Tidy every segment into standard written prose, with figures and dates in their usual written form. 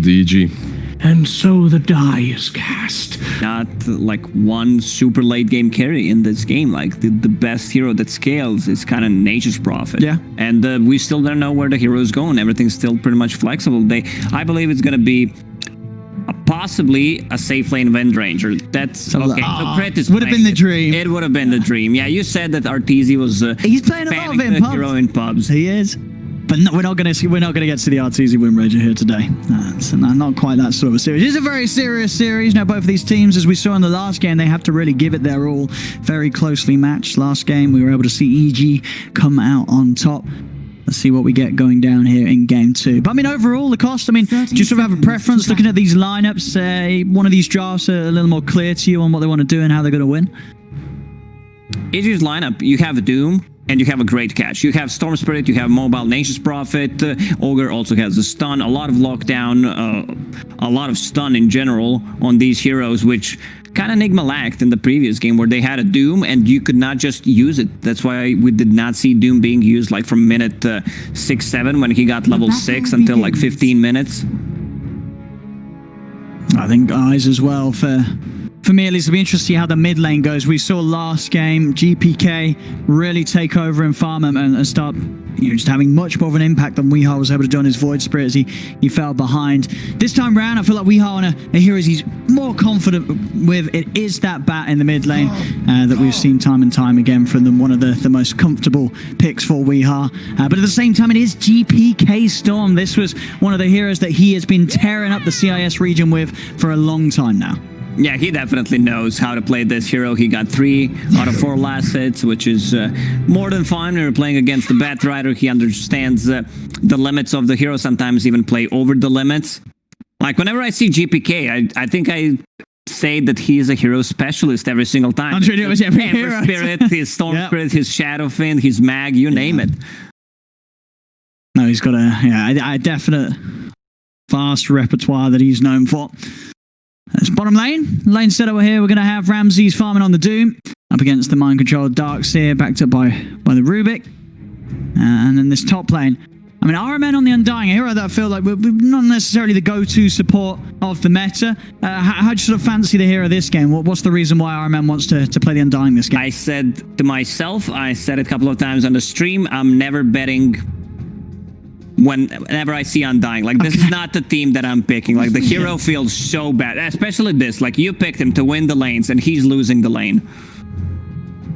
with the EG. And so the die is cast. Not like one super late game carry in this game. Like the best hero that scales is kind of Nature's Prophet. Yeah. And we still don't know where the hero is going. Everything's still pretty much flexible. I believe it's going to be possibly a safe lane Wind Ranger. That's okay. So Crit is would have been the dream. It would have been the dream. Yeah, you said that RTZ was he's playing a lot of it in pubs. Hero in pubs. He is. But no, we're not going to get to the RTZ Wind Ranger here today. It's not quite that sort of a series. It's a very serious series. Now, both of these teams, as we saw in the last game, they have to really give it their all. Very closely matched. Last game, we were able to see EG come out on top. Let's see what we get going down here in game 2. But I mean, overall, the cost, I mean, do you sort of have a preference looking at these lineups? One of these drafts are a little more clear to you on what they want to do and how they're going to win? EG's lineup, you have Doom, and you have a great catch. You have Storm Spirit, you have Mobile Nature's Prophet, Ogre also has a stun, a lot of lockdown, a lot of stun in general on these heroes, which kind of Nigma lacked in the previous game where they had a Doom and you could not just use it. That's why we did not see Doom being used like from minute 6-7 when he got level 6 until like 15 minutes. I think eyes as well for me at least. It'll be interesting to see how the mid lane goes. We saw last game GPK really take over in farm and start just having much more of an impact than Weehaw was able to do on his Void Spirit as he fell behind. This time round, I feel like Weehaw on a hero he's more confident with. It is that bat in the mid lane that we've seen time and time again from them. One of the most comfortable picks for Weehaw. But at the same time, it is GPK Storm. This was one of the heroes that he has been tearing up the CIS region with for a long time now. Yeah, he definitely knows how to play this hero. He got 3 out of 4 last hits, which is more than fine when you're playing against the Bat Rider. He understands the limits of the hero, sometimes even play over the limits. Like, whenever I see GPK, I think I say that he is a hero specialist every single time. Every Spirit, his Storm Spirit, his Shadow Fin, his Mag, you name it. No, he's got a definite vast repertoire that he's known for. That's bottom lane setup here. We're going to have Ramses farming on the Doom up against the mind controlled Darks here, backed up by the Rubik. And then this top lane, I mean, RMN on the Undying, a hero that I feel like we're not necessarily the go-to support of the meta. How do you sort of fancy the hero this game? What's the reason why RMN wants to play the Undying this game? I said to myself, I said it a couple of times on the stream, I'm never betting whenever I see Undying. Like, this is not the team that I'm picking. Like, the hero feels so bad, especially this. Like, you picked him to win the lanes and he's losing the lane.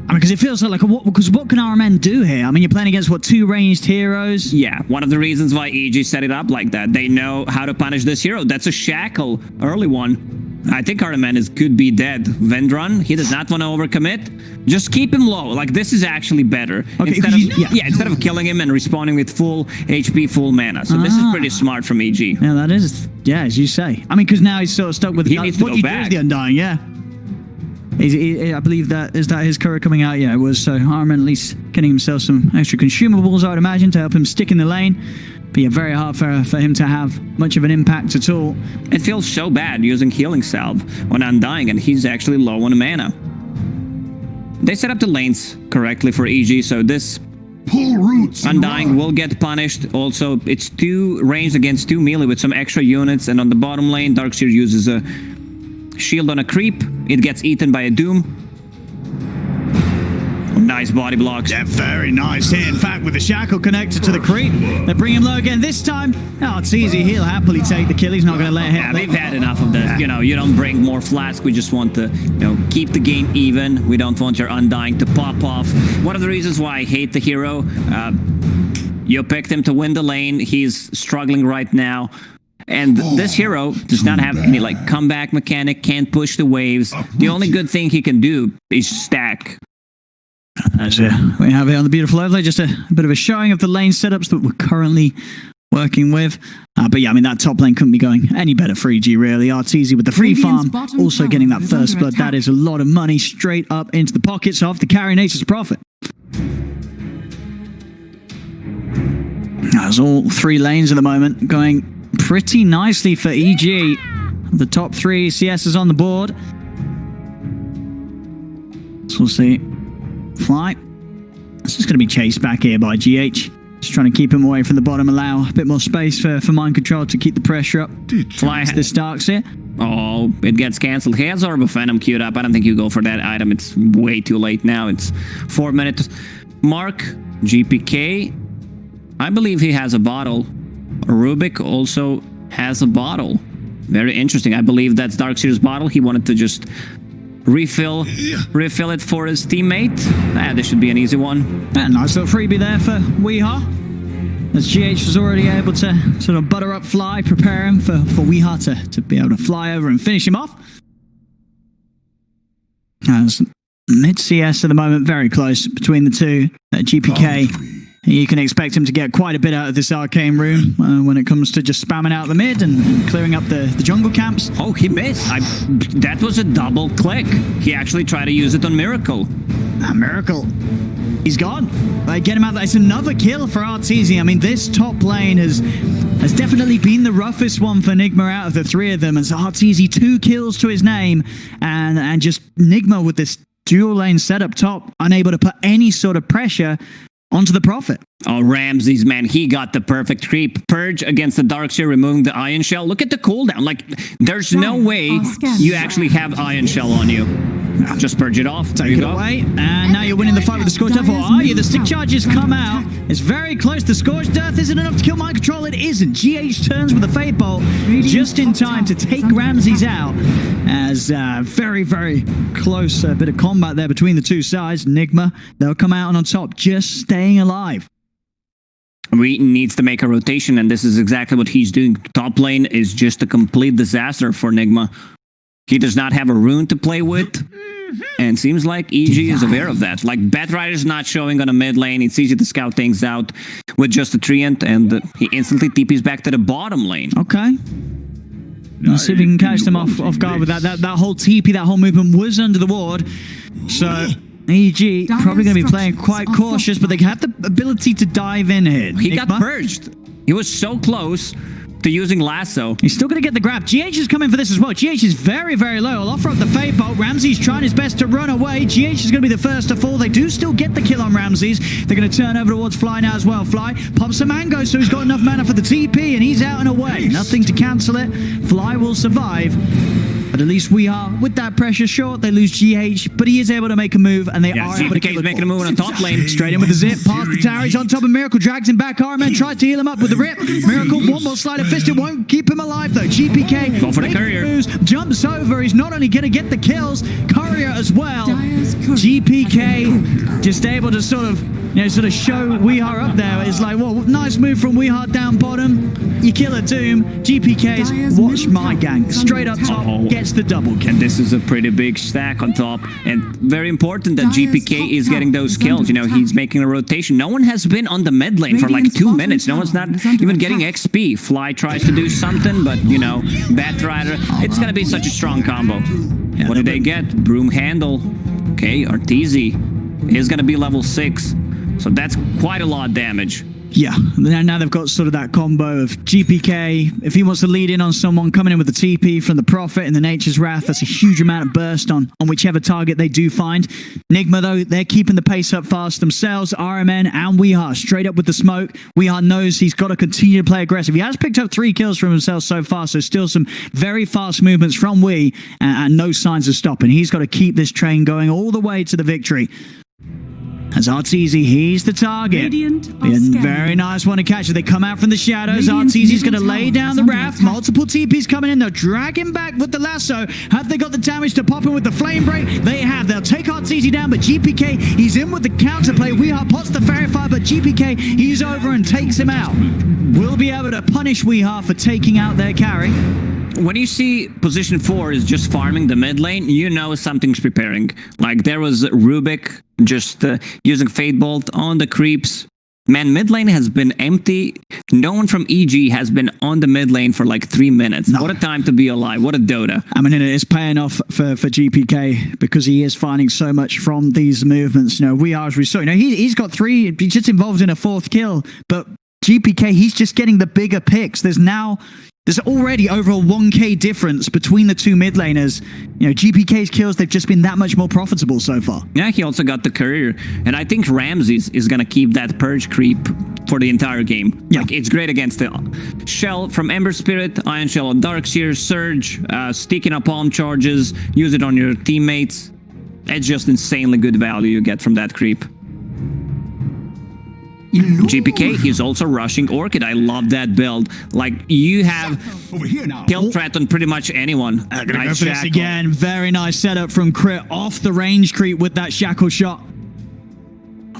I mean, because it feels like what can RMN do here? I mean, you're playing against, what, 2 ranged heroes? Yeah, one of the reasons why EG set it up like that. They know how to punish this hero. That's a shackle, early one. I think RMN could be dead. Vendron, he does not want to overcommit. Just keep him low. Like, this is actually better. Okay, instead of killing him and respawning with full HP, full mana. So this is pretty smart from EG. Yeah, that is. Yeah, as you say. I mean, because now he's sort of stuck with he needs to go back. The Undying, yeah. I believe is that his career coming out? Yeah, it was. So RMN at least getting himself some extra consumables, I would imagine, to help him stick in the lane. But yeah, very hard for him to have much of an impact at all. It feels so bad using Healing Salve on Undying, and he's actually low on mana. They set up the lanes correctly for EG, so this Undying will get punished. Also, it's 2 ranged against 2 melee with some extra units, and on the bottom lane, Darkseer uses a shield on a creep. It gets eaten by a Doom. Nice body blocks. Yeah, very nice here. In fact, with the shackle connected to the creep, they bring him low again. This time, it's easy. He'll happily take the kill. He's not going to let him. Yeah, we've had enough of this. You know, you don't bring more flask. We just want to, keep the game even. We don't want your Undying to pop off. One of the reasons why I hate the hero, you picked him to win the lane. He's struggling right now. And this hero does not have any comeback mechanic, can't push the waves. The only good thing he can do is stack. As we have here on the beautiful overlay, just a bit of a showing of the lane setups that we're currently working with. But yeah, I mean, that top lane couldn't be going any better for EG, really. RTZ with the free farm, also getting that first blood. That is a lot of money straight up into the pockets of the carry Nature's Prophet. That's all 3 lanes at the moment, going pretty nicely for EG. The top 3 CSs on the board. So we'll see. Fly. This is going to be chased back here by GH. Just trying to keep him away from the bottom, allow a bit more space for mind control to keep the pressure up. Fly This Dark's here. Oh, it gets cancelled. He has Orb of Venom queued up. I don't think you go for that item. It's way too late now. It's 4 minutes. Mark, GPK. I believe he has a bottle. Rubik also has a bottle. Very interesting. I believe that's Darkseer's bottle. He wanted to just refill it for his teammate. This should be an easy one. Yeah, nice little freebie there for Weehaw. As GH was already able to sort of butter up Fly, prepare him for Weehaw to be able to fly over and finish him off. As mid CS at the moment, very close between the two. GPK, you can expect him to get quite a bit out of this arcane room when it comes to just spamming out the mid and clearing up the jungle camps. Oh, he missed. That was a double click. He actually tried to use it on Miracle. Miracle. He's gone. Get him out there. It's another kill for RTZ. I mean, this top lane has definitely been the roughest one for Nigma out of the three of them. As RTZ 2 kills to his name, and just Nigma with this dual lane setup top, unable to put any sort of pressure onto the Prophet. Oh, Ramses, man, he got the perfect creep. Purge against the Darkseer, removing the Iron Shell. Look at the cooldown. Like, there's no way you actually have Iron Shell on you. Just purge it off. Take it away. And now you're winning the fight with the Scorched Earth. Or are you? The stick charges come out. It's very close. The Scorched Earth isn't enough to kill Mind Control. It isn't. GH turns with the Fate Bolt just in time to take Ramses out. As very, very close bit of combat there between the two sides. Nigma, they'll come out on top, just staying alive. We needs to make a rotation, and this is exactly what he's doing. Top lane is just a complete disaster for Nigma. He does not have a rune to play with, and seems like EG is aware of that. Like, Batrider's not showing on a mid lane. It's easy to scout things out with just a treant, and he instantly TPs back to the bottom lane. Okay. Let's see if we can catch them off guard with that. That whole TP, that whole movement was under the ward. So EG probably going to be playing quite cautious, but they have the ability to dive in here. He got purged. He was so close to using Lasso. He's still going to get the grab. GH is coming for this as well. GH is very, very low. I'll offer up the Fate Bolt. Ramses trying his best to run away. GH is going to be the first to fall. They do still get the kill on Ramses. They're going to turn over towards Fly now as well. Fly pops a mango, so he's got enough mana for the TP, and he's out and away. Nothing to cancel it. Fly will survive. But at least we are with that pressure short. They lose GH, but he is able to make a move, and they are able to kill making a move on the top lane. Straight in with the zip, past the tower. He's on top of Miracle, drags him back. Iron Man tries to heal him up with the rip. Miracle, one more slider fist. It won't keep him alive though. GPK go for the courier. Moves, jumps over. He's not only going to get the kills, courier as well. GPK just able to sort of show Weehaw up there. It's like, well, nice move from Weehaw down bottom. You kill a Doom. GPK's watch my gang. Straight up top, gets the double kill. And this is a pretty big stack on top. And very important that GPK is getting those kills. You know, he's making a rotation. No one has been on the mid lane for like 2 minutes. No one's not even getting XP. Fly tries to do something, but, you know, Batrider. It's going to be such a strong combo. What do they get? Broom handle. Okay, RTZ is going to be level 6. So that's quite a lot of damage. Yeah, now they've got sort of that combo of GPK. If he wants to lead in on someone, coming in with the TP from the Prophet and the Nature's Wrath, that's a huge amount of burst on whichever target they do find. Nigma, though, they're keeping the pace up fast themselves. RMN and Weehaw straight up with the smoke. Weehaw knows he's got to continue to play aggressive. He has picked up 3 kills from himself so far, so still some very fast movements from Wee and no signs of stopping. He's got to keep this train going all the way to the victory. As RTZ, he's the target. Very nice one to catch. They come out from the shadows. RTZ's going to lay down the Wrath. Multiple TPs coming in. They'll drag him back with the lasso. Have they got the damage to pop him with the flame break? They have. They'll take RTZ down, but GPK, he's in with the counterplay. Weehaw pots the Fairy Fire, but GPK, he's over and takes him out. We'll be able to punish Weehaw for taking out their carry. When you see position 4 is just farming the mid lane, you know something's preparing. Like, there was Rubik just using Fate Bolt on the creeps. Man, mid lane has been empty. No one from EG has been on the mid lane for like 3 minutes. No. What a time to be alive. What a Dota. I mean, it is paying off for GPK because he is finding so much from these movements. You know, we are, as we saw, you know, he's got 3, he's just involved in a 4th kill. But GPK, he's just getting the bigger picks. There's already over a 1k difference between the two mid laners. You know, GPK's kills, they've just been that much more profitable so far. Yeah, he also got the courier. And I think Ramses is going to keep that purge creep for the entire game. Yeah. Like, it's great against the Shell from Ember Spirit, Ion Shell on Darkseer, Surge, sticking up palm charges, use it on your teammates. It's just insanely good value you get from that creep. GPK, he's also rushing Orchid. I love that build. Like, you have kill threat on pretty much anyone. Gonna go for this again. Very nice setup from Crit off the range creep with that shackle shot.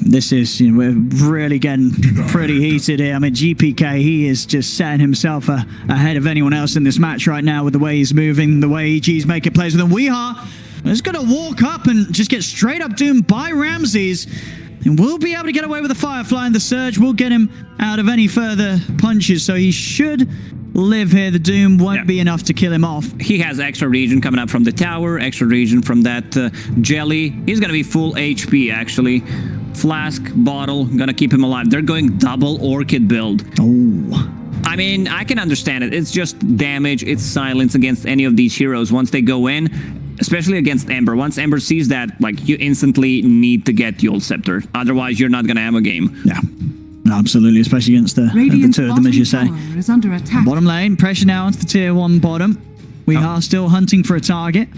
This is, you know, we're really getting pretty heated here. I mean, GPK, he is just setting himself ahead of anyone else in this match right now with the way he's moving, the way EG's making plays with him. Weehaw is going to walk up and just get straight up doomed by Ramses. And we'll be able to get away with the Firefly, and the Surge will get him out of any further punches. So he should live here. The Doom won't be enough to kill him off. He has extra regen coming up from the tower, extra regen from that jelly. He's going to be full HP, actually. Flask, bottle, going to keep him alive. They're going double Orchid build. Oh. I mean, I can understand it. It's just damage. It's silence against any of these heroes once they go in. Especially against Ember. Once Ember sees that, like, you instantly need to get Yule Scepter. Otherwise, you're not going to have a game. Yeah, absolutely. Especially against the two of them, as you say. Is under attack. Bottom lane, pressure now onto the tier 1 bottom. We are still hunting for a target.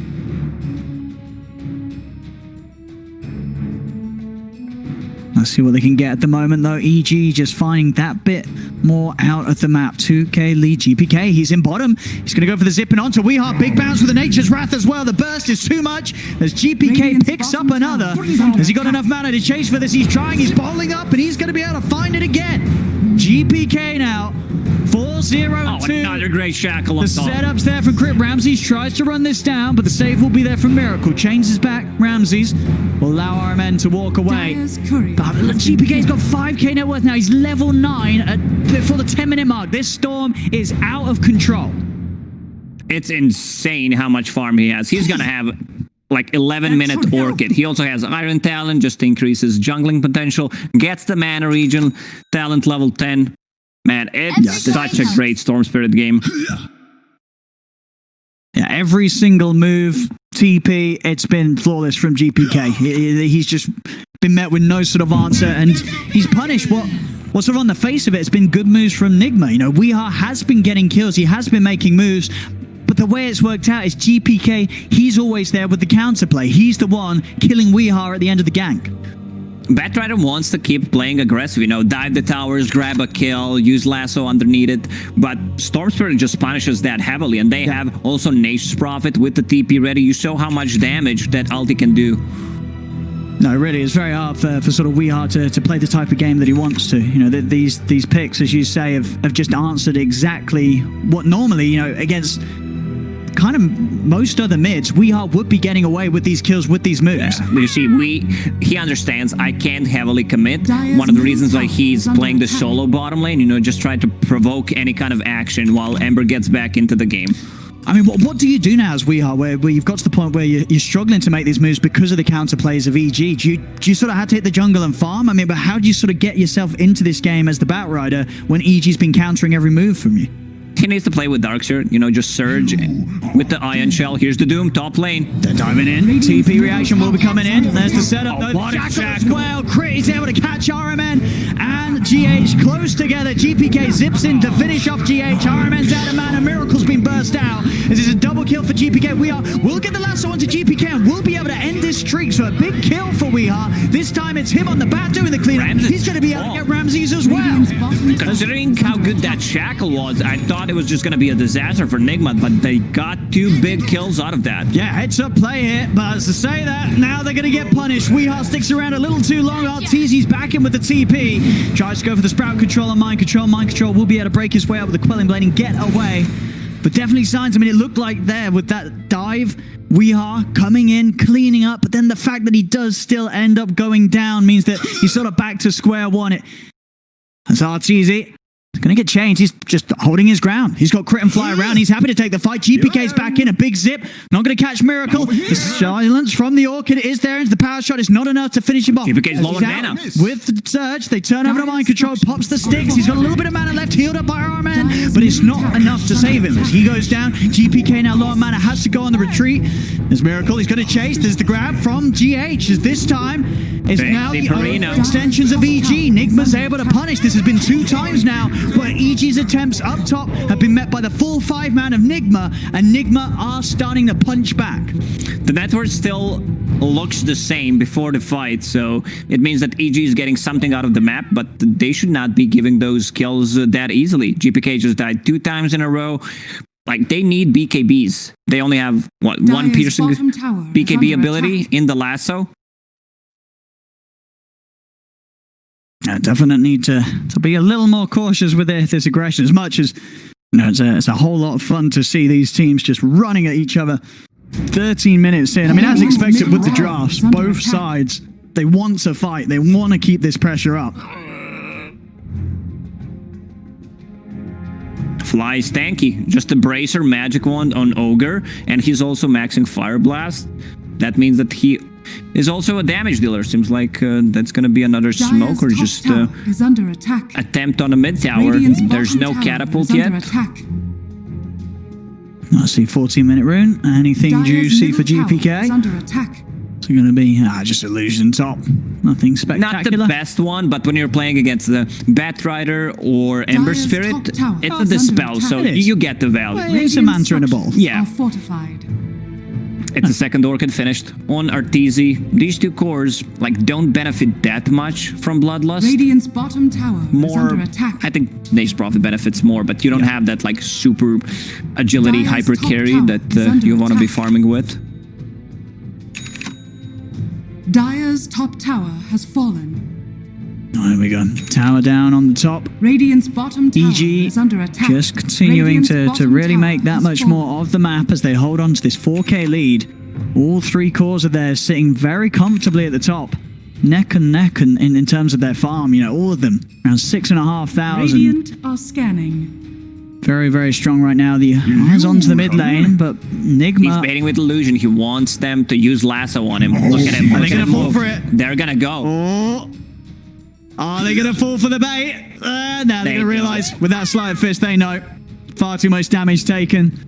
Let's see what they can get at the moment, though. EG just finding that bit more out of the map. 2k lead GPK. He's in bottom. He's going to go for the zipping onto Weehaw. Big bounce with the Nature's Wrath as well. The burst is too much as GPK picks up another. Has he got enough mana to chase for this? He's trying. He's bowling up, and he's going to be able to find it again. GPK now. 4-0-2. Another great shackle on The top. setup's there from Crit. Ramses tries to run this down, but the save will be there from Miracle. Changes back. Ramses will allow our men to walk away. But GPK's got 5k net worth now. He's level 9 before the 10-minute mark. This storm is out of control. It's insane how much farm he has. He's going to have like 11-minute Orchid. He also has Iron Talent, just increases jungling potential. Gets the mana regen, talent level 10. Man, it's such a great Storm Spirit game. Yeah, every single move, TP, it's been flawless from GPK. He's just been met with no sort of answer, and he's punished. What's sort of on the face of it, it's been good moves from Nigma. You know, Weehaw has been getting kills. He has been making moves. But the way it's worked out is GPK, he's always there with the counterplay. He's the one killing Weehaw at the end of the gank. Batrider wants to keep playing aggressive, you know, dive the towers, grab a kill, use lasso underneath it, but Storm Spirit just punishes that heavily, and they have also Nature's Prophet with the TP ready. You show how much damage that ulti can do. No, really, it's very hard for sort of Weehaw to play the type of game that he wants to. You know, these picks, as you say, have just answered exactly what normally, you know, against kind of most other mids, Weehaw would be getting away with these kills with these moves. Yeah. You see, he understands I can't heavily commit. One of the reasons why he's playing the solo bottom lane, you know, just try to provoke any kind of action while Ember gets back into the game. I mean, what do you do now as Weehaw, where you've got to the point where you're struggling to make these moves because of the counterplays of EG? Do you sort of have to hit the jungle and farm? I mean, but how do you sort of get yourself into this game as the Batrider when EG's been countering every move from you? He needs to play with Darkseer, you know, just surge with the Ion Shell. Here's the Doom, top lane. They're diving in. TP reaction will be coming in. There's the setup. Shackle as well. Crit is able to catch RMN and GH close together. GPK zips in to finish off GH. RMN's out of mana. Miracle's been burst out. This is a double kill for GPK. We'll get the lasso onto GPK and we'll be able to end this streak. So a big kill for Weehaw. This time it's him on the bat doing the cleanup. He's going to be able to get Ramses as well. Considering how good that shackle was, I thought it was just going to be a disaster for Nigma, but they got 2 big kills out of that. Yeah, heads up play here, but to say that, now they're going to get punished. Weehaw sticks around a little too long. RTZ's back in with the TP. Tries to go for the Sprout Control and Mind Control. Mind Control will be able to break his way out with the Quelling Blade and get away. But definitely signs, I mean, it looked like there with that dive, Weehaw coming in, cleaning up, but then the fact that he does still end up going down means that he's sort of back to square one. It's RTZ. It's going to get changed. He's just holding his ground. He's got crit and fly around. He's happy to take the fight. GPK's back in. A big zip. Not going to catch Miracle. The silence from the Orchid is there. And the power shot is not enough to finish him off. GPK's low on mana. With the surge, they turn over to mind control. Pops the sticks. He's got a little bit of mana left. Healed up by Arman. But it's not enough to save him. As he goes down, GPK now low on mana. Has to go on the retreat. There's Miracle. He's going to chase. There's the grab from GH. As this time is now the extensions of EG. Nigma's able to punish. This has been 2 times now. But EG's attempts up top have been met by the full 5-man of Nigma, and Nigma are starting to punch back. The network still looks the same before the fight, so it means that EG is getting something out of the map, but they should not be giving those kills that easily. GPK just died 2 times in a row. Like, they need BKBs. They only have, what, 1 piercing BKB ability in the lasso? Definitely need to be a little more cautious with this aggression. As much as, you know, it's a whole lot of fun to see these teams just running at each other. 13 minutes in. I mean, as expected with the drafts, both sides, they want to fight. They want to keep this pressure up. Fly is tanky. Just a Bracer Magic Wand on Ogre, and he's also maxing Fire Blast. That means that he is also a damage dealer. Seems like that's going to be another smoke or just is under attack. Attempt on the mid tower. There's no catapult yet. I see 14-minute rune. Anything juicy for GPK? Under attack. It's going to be just illusion top. Nothing spectacular. Not the best one, but when you're playing against the Batrider or Ember Spirit, it's a dispel, so you get the value. Well, it's a mantra and a ball. Yeah. Fortified. It's the second Orchid finished on RTZ. These 2 cores like don't benefit that much from Bloodlust. Radiant's bottom tower is under attack. I think Nate's Profit benefits more, but you don't have that like super agility Dire's hyper top carry tower that you want to be farming with. Dire's top tower has fallen. Oh, there we go. Tower down on the top. Radiant's bottom tower EG is under attack. just continuing to really make that much more of the map as they hold on to this 4K lead. All 3 cores of theirs sitting very comfortably at the top. Neck and neck in terms of their farm, you know, all of them. Around 6,500. Radiant are scanning. Very, very strong right now. The eyes onto the mid lane, but Nigma... He's baiting with illusion. He wants them to use lasso on him. Look at him. Are they going to fall for it? They're going to go. Oh. Are they going to fall for the bait? Now they're going to realize with that sleight of fist, they know. Far too much damage taken.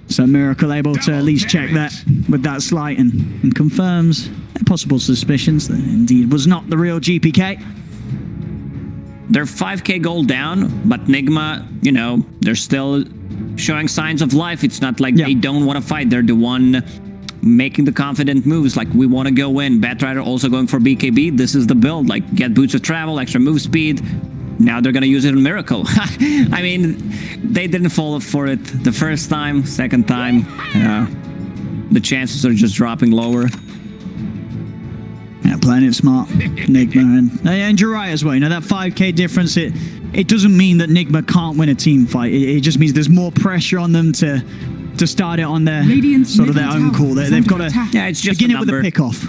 So Miracle able to at least check that with that sleight and confirms their possible suspicions that indeed was not the real GPK. They're 5k gold down, but Nigma, you know, they're still showing signs of life. It's not like they don't want to fight. They're the one making the confident moves, like we want to go in. Batrider also going for BKB. This is the build, like get boots of travel, extra move speed. Now they're gonna use it in Miracle. I mean, they didn't fall for it the first time, second time. The chances are just dropping lower. Yeah, playing it smart, Nigma, and you're right as well. You know, that 5k difference, it doesn't mean that Nigma can't win a team fight. It just means there's more pressure on them to start it on their sort of their own call. They've got to it's just begin it with a pick-off.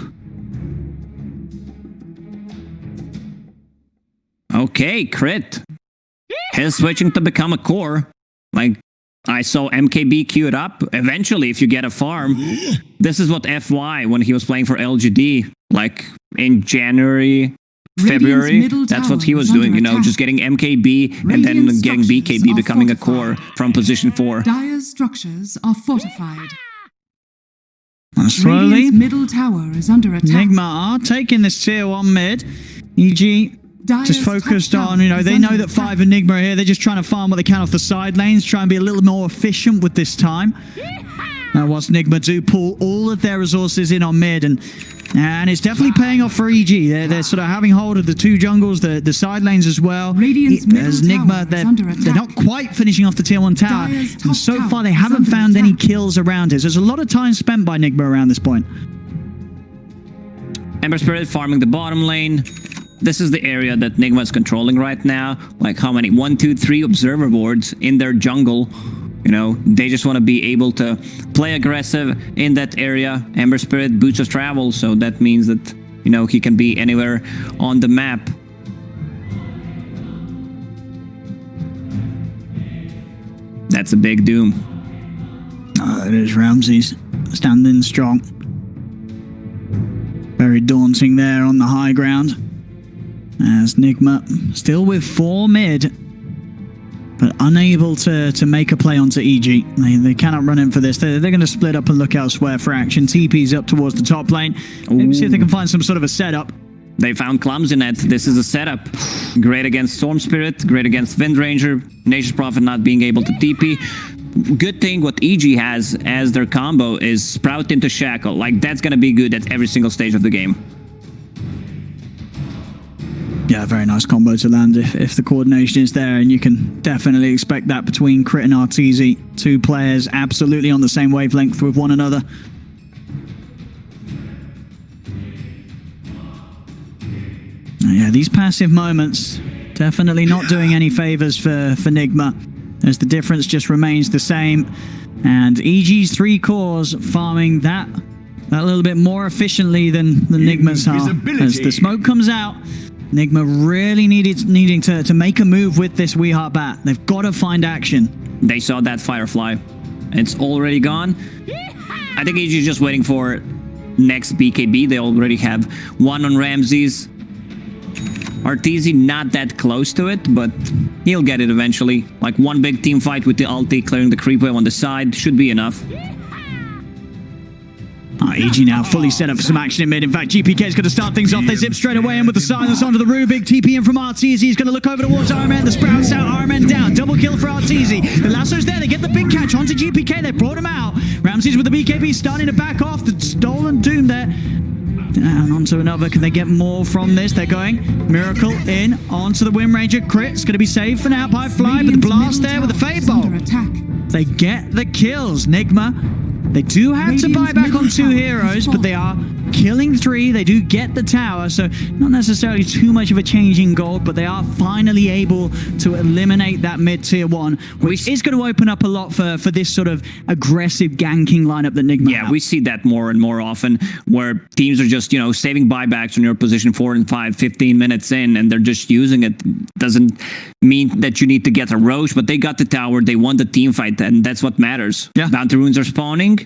Okay, crit. He's switching to become a core. Like, I saw MKB queued up. Eventually, if you get a farm, this is what FY, when he was playing for LGD, like in January, February, that's what he was doing, you know, just getting MKB and then getting BKB, becoming a core from position 4. Dire's structures are fortified. Slowly, Radiant's middle tower is under attack. Nigma are taking this tier 1 mid. EG just focused on, you know, they know that 5 Enigma are here. They're just trying to farm what they can off the side lanes, try and be a little more efficient with this time. Now, whilst Nigma do pull all of their resources in on mid, and it's definitely paying off for EG. They're sort of having hold of the 2 jungles, the side lanes as well. As Nigma, they're not quite finishing off the tier 1 tower, and so far they haven't found any kills around it. So there's a lot of time spent by Nigma around this point. Ember Spirit farming the bottom lane. This is the area that Nigma is controlling right now. Like how many? 1, 2, 3 observer wards in their jungle. You know, they just want to be able to play aggressive in that area. Ember Spirit, boots of travel, so that means that, you know, he can be anywhere on the map. That's a big doom. It is Ramses standing strong. Very daunting there on the high ground. As Nigma still with 4 mid, but unable to make a play onto EG. They cannot run in for this. They're going to split up and look elsewhere for action. TP's up towards the top lane. Maybe see if they can find some sort of a setup. They found Clumsynet. This is a setup. Great against Storm Spirit, great against Wind Ranger. Nature's Prophet not being able to TP. Good thing what EG has as their combo is Sprout into Shackle. Like, that's going to be good at every single stage of the game. Yeah, very nice combo to land if the coordination is there, and you can definitely expect that between Crit and RTZ. 2 players absolutely on the same wavelength with one another. Yeah, these passive moments definitely not doing any favors for Nigma, as the difference just remains the same. And EG's 3 cores farming that little bit more efficiently than Nigma's are. As the smoke comes out, Nigma really needing to make a move with this Weeheart Bat. They've got to find action. They saw that Firefly. It's already gone. I think EG is just waiting for next BKB. They already have 1 on Ramses. RTZ not that close to it, but he'll get it eventually. Like 1 big team fight with the ulti, clearing the creep wave on the side should be enough. EG now fully set up for some action in mid. In fact, GPK is going to start things off. They zip straight away in with the silence onto the Rubik. TP in from RTZ. He's going to look over towards Ironman. The Sprouts out. Ironman down. Double kill for RTZ. The lasso's there. They get the big catch onto GPK. They brought him out. Ramses with the BKB starting to back off. The stolen Doom there. And onto another. Can they get more from this? They're going Miracle in onto the Wind Ranger. Crit's going to be saved for now by Fly, but the blast there with the Fade Bolt. They get the kills. Nigma. They do have to buy back on 2 heroes, but they are killing 3. They do get the tower, so not necessarily too much of a change in gold, but they are finally able to eliminate that mid-tier 1, which is going to open up a lot for this sort of aggressive ganking lineup that Nigma have. We see that more and more often, where teams are just, saving buybacks on your position 4 and 5, 15 minutes in, and they're just using it. Doesn't mean that you need to get a Roche, but they got the tower, they won the team fight, and that's what matters. Yeah. Bounty runes are spawning.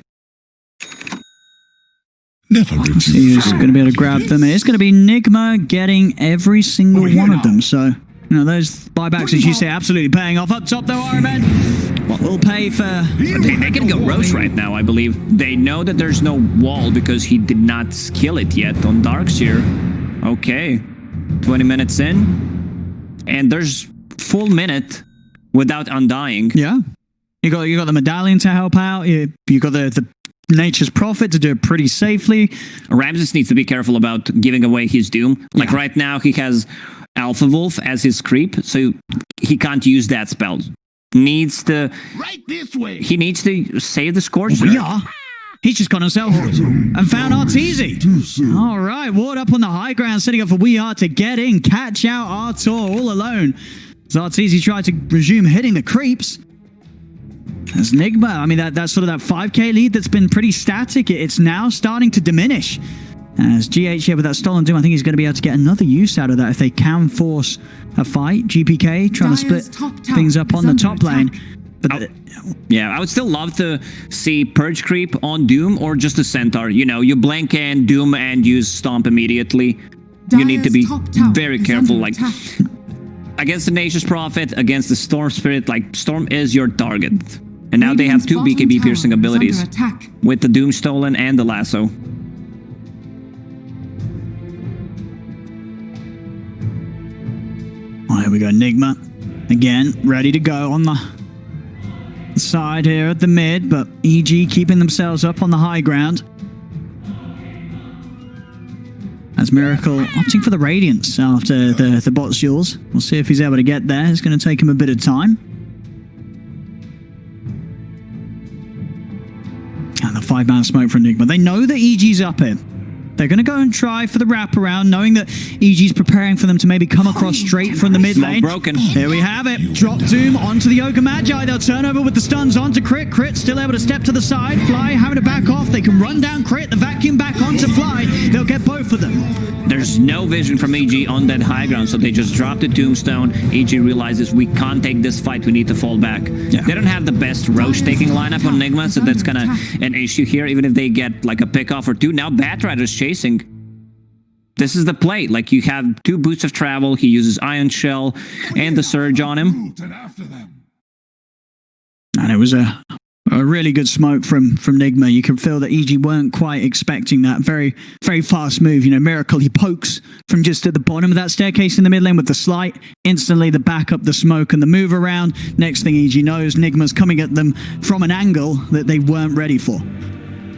Never He's going to be able to grab them. It's going to be Nigma getting every single one of them. So, those buybacks, as you say, absolutely paying off. Up top, though, Iron Man. What will pay for... They can go Roche right now, I believe. They know that there's no wall because he did not skill it yet on Darkseer. Okay. 20 minutes in. And there's full minute without Undying. Yeah. You got the medallion to help out. You got the Nature's Prophet to do it pretty safely. Ramses needs to be careful about giving away his Doom. Like right now, he has Alpha Wolf as his creep, so he can't use that spell. Needs to... right this way. He needs to save the Scorcher. He's just gone himself and found RTZ. All right, ward up on the high ground, setting up for Weeheart to get in, catch out Artur all alone. As RTZ tried to resume hitting the creeps. As Nigma, I mean, that's sort of that 5k lead that's been pretty static. It's now starting to diminish. As GH here with that stolen Doom, I think he's going to be able to get another use out of that if they can force a fight. GPK trying to split things up on the top lane. But I would still love to see Purge Creep on Doom or just a Centaur. You blank and Doom and use Stomp immediately. You need to be very careful. Like, against the Nature's Prophet, against the Storm Spirit, like, Storm is your target. And now they have 2 BKB piercing abilities with the Doom Stolen and the Lasso. Oh, here we go. Nigma again, ready to go on the side here at the mid, but EG keeping themselves up on the high ground. As Miracle opting for the Radiance after the bot duels. We'll see if he's able to get there. It's going to take him a bit of time. And the 5-man smoke from Nigma. They know that EG's up here. They're going to go and try for the wraparound, knowing that EG's preparing for them to maybe come across straight from the mid lane. Broken. Here we have it. Drop Doom onto the Ogre Magi. They'll turn over with the stuns onto Crit. Crit still able to step to the side. Fly having to back off. They can run down Crit. The vacuum back onto Fly. They'll get both of them. There's no vision from EG on that high ground, so they just drop the tombstone. EG realizes we can't take this fight, we need to fall back. Yeah. They don't have the best Roche taking lineup on Nigma, so that's kind of an issue here, even if they get like a pick off or two. Now Batrider's chasing. This is the play. Like, you have 2 boots of travel, he uses Ion Shell and the Surge on him. And it was a really good smoke from Nigma. You can feel that EG weren't quite expecting that. Very, very fast move. You know, Miracle, he pokes from just at the bottom of that staircase in the mid lane with the slight. Instantly, the backup, the smoke, and the move around. Next thing EG knows, Nigma's coming at them from an angle that they weren't ready for.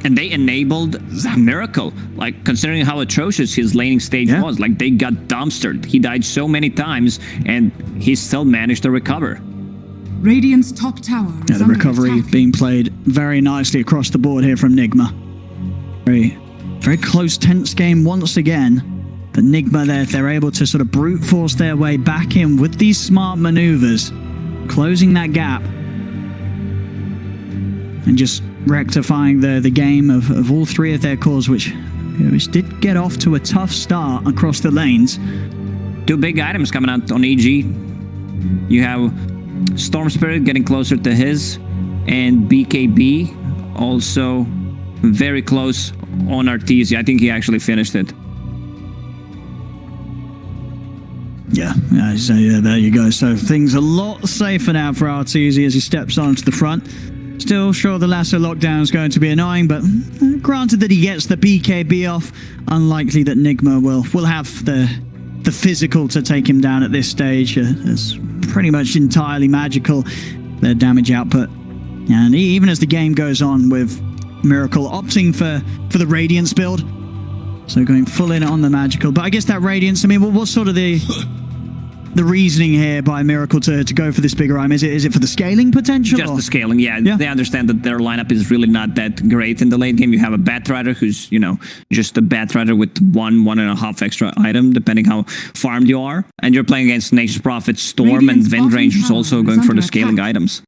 And they enabled Miracle. Like, considering how atrocious his laning stage was, like, they got dumpstered. He died so many times, and he still managed to recover. Radiant's top tower is Yeah, the under recovery attack. being played very nicely across the board here from Nigma. Very, very close, tense game once again. But Nigma there, they're able to sort of brute force their way back in with these smart maneuvers, closing that gap, and just rectifying the game of all 3 of their cores, which did get off to a tough start across the lanes. 2 big items coming out on EG. You have Storm Spirit getting closer to his, and BKB also very close on RTZ. I think he actually finished it. Yeah, so yeah, there you go. So things a lot safer now for RTZ as he steps onto the front. Still sure the lasso lockdown is going to be annoying, but granted that he gets the BKB off, unlikely that Nigma will have the physical to take him down at this stage. It's pretty much entirely magical, their damage output. And even as the game goes on, with Miracle opting for the Radiance build, so going full in on the magical. But I guess that Radiance, I mean, what's sort of the reasoning here by Miracle to go for this bigger item? Is it for the scaling potential? Just the scaling, yeah. They understand that their lineup is really not that great in the late game. You have a Batrider who's, you know, just a Batrider with 1.5 extra item, depending how farmed you are. And you're playing against Nature's Prophet, Storm, and Wind Rangers also going for the scaling items.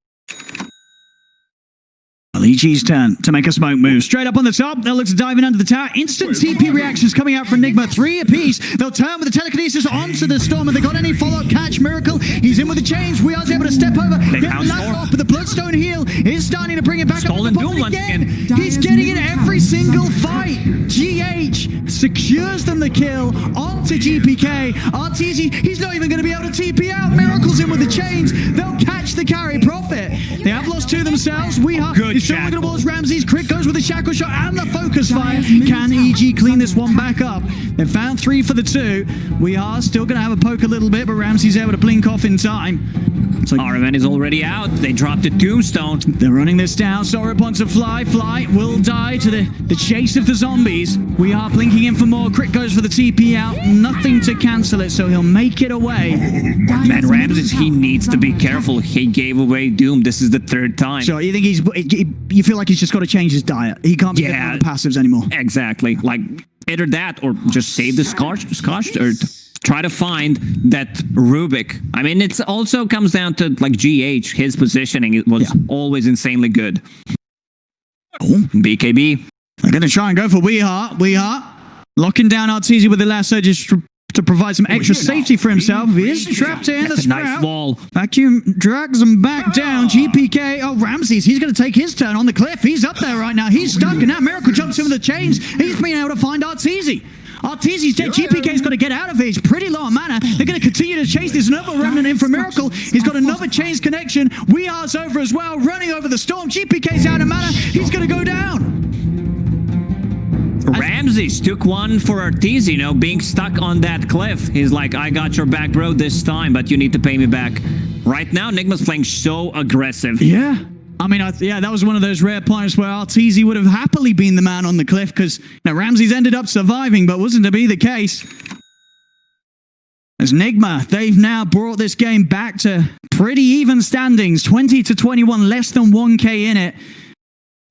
EG's turn to make a smoke move. Straight up on the top, they'll look to dive in under the tower. Instant TP reactions coming out from Nigma. 3 apiece. They'll turn with the telekinesis onto the Storm. And they got any follow-up catch? Miracle, he's in with the chains. We are able to step over. Get the last off, but the Bloodstone heal is starting to bring it back Stolen up. Doom once again. He's getting in every single fight. GH secures them the kill onto GPK. RTZ, he's not even going to be able to TP out. Miracle's in with the chains. They'll catch the carry profit. They have lost 2 themselves. We are still looking towards Ramses. Crit goes with the shackle shot and the focus fire. Can EG clean this one back up? They've found 3 for the 2. We are still going to have a poke a little bit, but Ramses able to blink off in time. So RMN is already out. They dropped the tombstone. they're running this down. Sorip wants to fly. Fly will die to the chase of the zombies. We are blinking in for more. Crit goes for the TP out. Nothing to cancel it, so he'll make it away. Man, Ramses, he needs to be careful. He gave away Doom. This is the 3rd time. So you think you feel like he's just got to change his diet. He can't be getting on the passives anymore. Exactly. Like, either that or just save the Scorched Earth. Try to find that Rubik. I mean, it also comes down to, like, GH. His positioning was always insanely good. BKB. They're going to try and go for Weeheart. Locking down RTZ with the lasso just to provide some extra safety for himself. He is trapped in the Sprout. Nice wall. Vacuum drags him back down. GPK. Oh, Ramses. He's going to take his turn on the cliff. He's up there right now. He's stuck. And now Miracle jumps in with the chains. He's been able to find RTZ. RTZ's dead. GPK's got to get out of here. He's pretty low on mana. They're going to continue to chase. There's another remnant in for Miracle. He's got another chains connection. Weeheart's over as well. Running over the Storm. GPK's out of mana. He's going to go down. Ramses took one for RTZ, you know, being stuck on that cliff. He's like, I got your back, bro, this time, but you need to pay me back. Right now, Nigma's playing so aggressive. Yeah. I mean, that was one of those rare points where RTZ would have happily been the man on the cliff because Ramses ended up surviving, but wasn't to be the case. As Nigma, they've now brought this game back to pretty even standings, 20-21, less than 1k in it.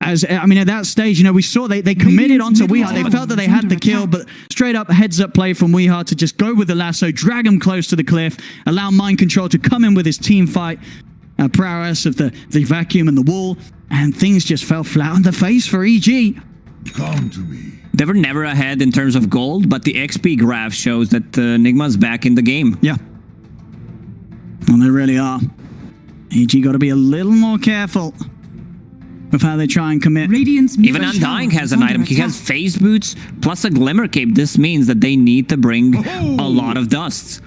As I mean, at that stage, you know, we saw they committed onto Weeheart. They felt that they had the kill, but straight up heads-up play from Weeheart to just go with the lasso, drag him close to the cliff, allow Mind Control to come in with his team fight prowess of the vacuum and the wall, and things just fell flat on the face for EG. Come to me. They were never ahead in terms of gold, but the XP graph shows that Nigma's back in the game. Yeah. Well, they really are. EG got to be a little more careful of how they try and commit. Radiant's Even middle Undying tower has is an under item. He has attack. phase boots plus a glimmer cape. This means that they need to bring a lot of dusts.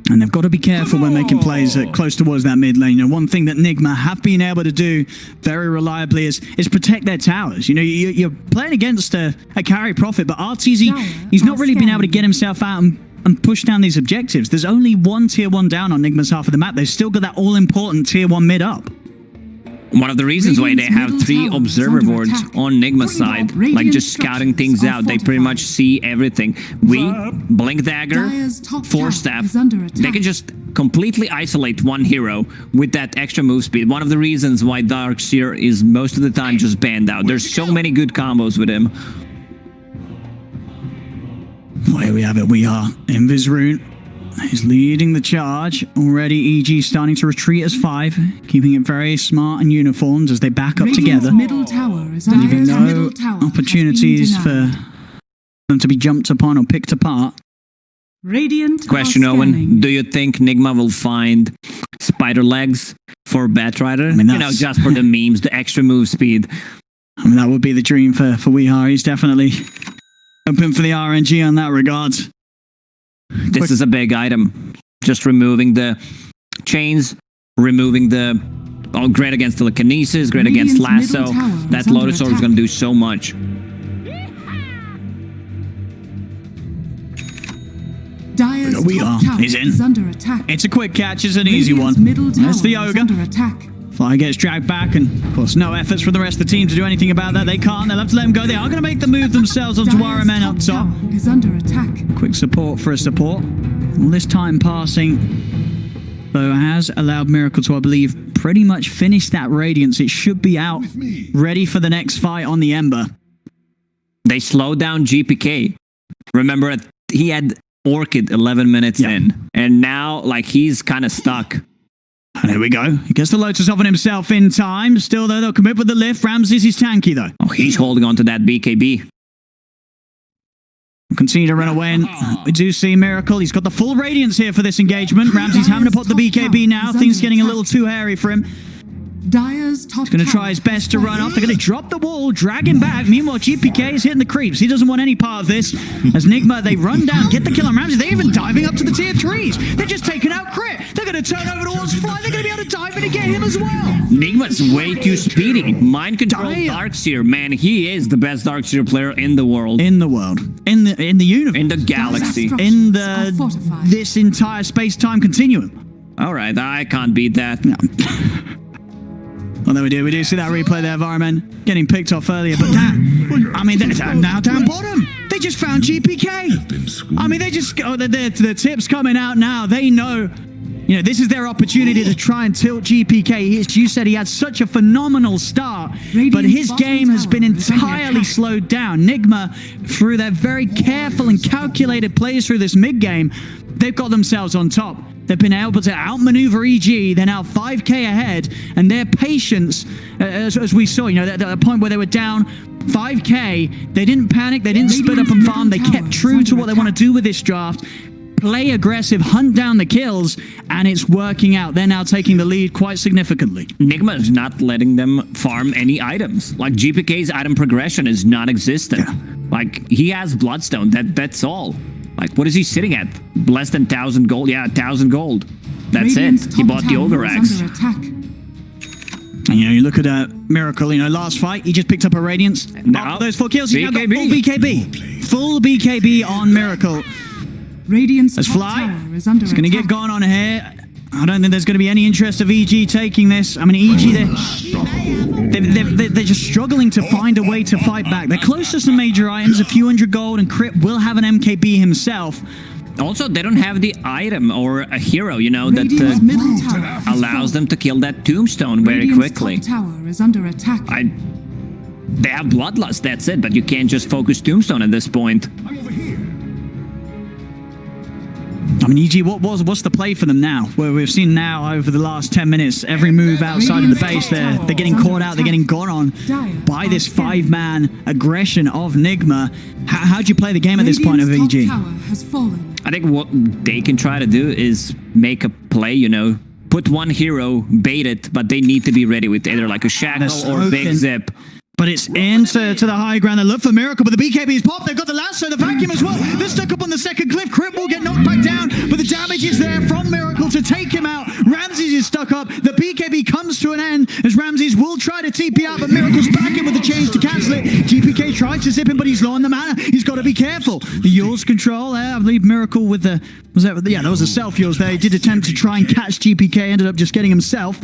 And they've got to be careful when making plays close towards that mid lane. You know, one thing that Nigma have been able to do very reliably is protect their towers. You know, you're playing against a carry profit, but RTZ, he's not really been able to get himself out and push down these objectives. There's only one tier 1 down on Nigma's half of the map. They've still got that all-important tier 1 mid up. One of the reasons why they have Radiant's 3 middle observer tower is boards under attack. on Nigma's side, like Radiant just scouting things structures out. are They pretty much fortified. see everything. We, Blink Dagger, Dire's top Force tower Staff, is under they attack. can just completely isolate one hero with that extra move speed. One of the reasons why Darkseer is most of the time just banned out. There's so many good combos with him. Well, here we have it. We are Invis Rune. He's leading the charge. Already EG starting to retreat as 5, keeping it very smart and uniformed as they back up Radiant's together. middle tower is under Leaving attack. no Middle tower has been opportunities for denied. them to be jumped upon or picked apart. Radiant Question, are Owen. scanning. Do you think Nigma will find spider legs for Batrider? mean, You know, that's- just for the memes, the extra move speed. I mean, that would be the dream for Weehar. He's definitely open for the RNG on that regard. This is a big item. Just removing the chains, removing the... Oh, great against telekinesis, great against Radiant's lasso. middle tower That is under Lotus Orb is attack. going to do so much. Dire's We top are. tower He's in. is under attack. It's a quick catch. It's an easy Radiant's one. middle tower That's the is Ogre. under attack. Fly gets dragged back, and of course, no efforts from the rest of the team to do anything about that. They can't. They'll have to let him go. They are going to make the move themselves onto Dire's Warren up top. tower is under attack. Quick support for a support. All this time passing, though, has allowed Miracle to, I believe, pretty much finish that Radiance. It should be out, ready for the next fight on the Ember. They slowed down GPK. Remember, he had Orchid 11 minutes in. And now, like, he's kind of stuck. And there we go. He gets the Lotus off on himself in time. Still, though, they'll commit with the lift. Ramses is tanky, though. Oh, he's holding on to that BKB. Continue to run away, and we do see Miracle. He's got the full Radiance here for this engagement. Ramsey's having to put the BKB now. Things getting a little too hairy for him. Dire's top He's going to try his best to run off. They're going to drop the wall, drag him back. Meanwhile, GPK is hitting the creeps. He doesn't want any part of this. As Nigma, they run down, get the kill on Ramsey. They're even diving up to the tier 3s. They're just taking out Crit. They're going to turn over towards Fly. They're going to be able to dive in and get him as well. Nigma's way too speedy. Mind control Damn. Darkseer. Man, he is the best Darkseer player in the world. In the world. In the universe. In the galaxy. In are fortified. this entire space-time continuum. All right, I can't beat that. No. Well, there we do see that replay there, Varman getting picked off earlier, but that, I mean, they're now down bottom. They just found GPK. I mean, they just, the tips coming out now. They know, you know, this is their opportunity to try and tilt GPK. As you said, he had such a phenomenal start, but his game has been entirely slowed down. Nigma, through their very careful and calculated plays through this mid-game, they've got themselves on top. They've been able to outmaneuver EG. They're now 5k ahead, and their patience, as we saw, you know, at a point where they were down 5k, they didn't panic, they didn't split up and farm, they kept true to what they want to do with this draft. Play aggressive, hunt down the kills, and it's working out. They're now taking the lead quite significantly. Nigma is not letting them farm any items. Like, GPK's item progression is non-existent. Like, he has Bloodstone, that's all. Like, what is he sitting at? Less than 1,000 gold? Yeah, 1,000 gold. That's Radiant's it. He top bought the tower Ogre is Axe. under attack. And, you know, you look at Miracle, you know, last fight, he just picked up a Radiance. Now, After those 4 kills, he's now got full BKB. BKB. Full BKB on Miracle. Radiant's Let's top fly. tower is under It's going to attack. get going on here. I don't think there's going to be any interest of EG taking this. I mean, EG, they're just struggling to find a way to fight back. They're close to some major items, a few hundred gold, and Crit will have an MKB himself. Also, they don't have the item or a hero, you know, that Radiant's middle tower has allows fallen. them to kill that tombstone very Radiant's quickly. top tower is under attack. They have Bloodlust, that's it, but you can't just focus tombstone at this point. I mean, EG, what's the play for them now? Where we've seen now over the last 10 minutes, every move outside of the base, they're getting caught out, they're getting gone on by this 5-man aggression of Nigma. How do you play the game at this point of EG? I think what they can try to do is make a play, you know, put one hero, bait it, but they need to be ready with either like a shackle or big zip. But it's into the high ground. They look for Miracle, but the BKB's popped. They've got the lasso, the vacuum as well. They're stuck up on the second cliff. Crit will get knocked back down, but the damage is there from Miracle to take him out. Ramses is stuck up. The BKB comes to an end as Ramses will try to TP out, but Miracle's back in with the change to cancel it. GPK tries to zip him, but he's low on the mana. He's got to be careful. The Yule's control there. I believe Miracle with the... that was a self-Yule's there. He did attempt to try and catch GPK, ended up just getting himself.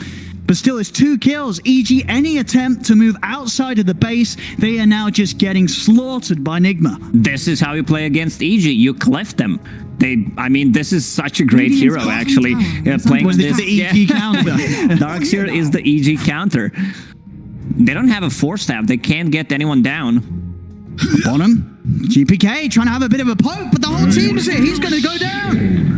But still, it's 2 kills. EG, any attempt to move outside of the base, they are now just getting slaughtered by Nigma. This is how you play against EG. You cleft them. I mean, this is such a great hero, actually. Playing Was this the EG counter? Darkseer is the EG counter. They don't have a force staff. They can't get anyone down. Bottom, GPK trying to have a bit of a poke, but the whole team's here. He's going to go down.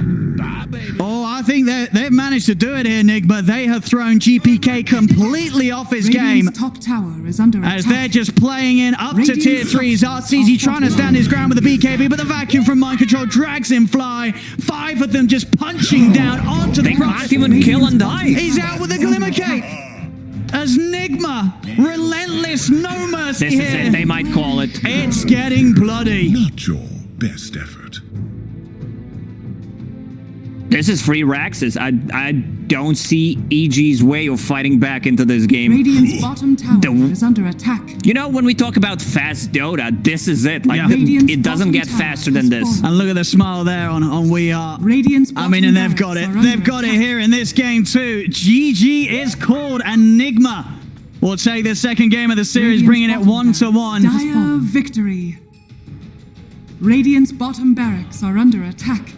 Oh, I think they've managed to do it here, Nigma. They have thrown GPK completely off his game. Top tower is under as they're just playing in up to tier 3s. RTZ trying to stand his ground with the BKB, but the vacuum from Mind Control drags him fly. 5 of them just punching down onto the... They can't even kill and die. He's out with a Glimmer Cape. As Nigma, relentless, no mercy here. This is it, they might call it. It's getting bloody. Not your best effort. This is free Raxus. I don't see EG's way of fighting back into this game. Radiant's bottom tower is under attack. You know, when we talk about fast Dota, this is it. Like, it doesn't get faster than this. And look at the smile there on We Are. Radiant's I mean, and they've got it. They've got it here in this game too. GG is called, and Nigma will take the second game of the series, bringing it 1-1. Dire victory. Radiant's bottom barracks are under attack.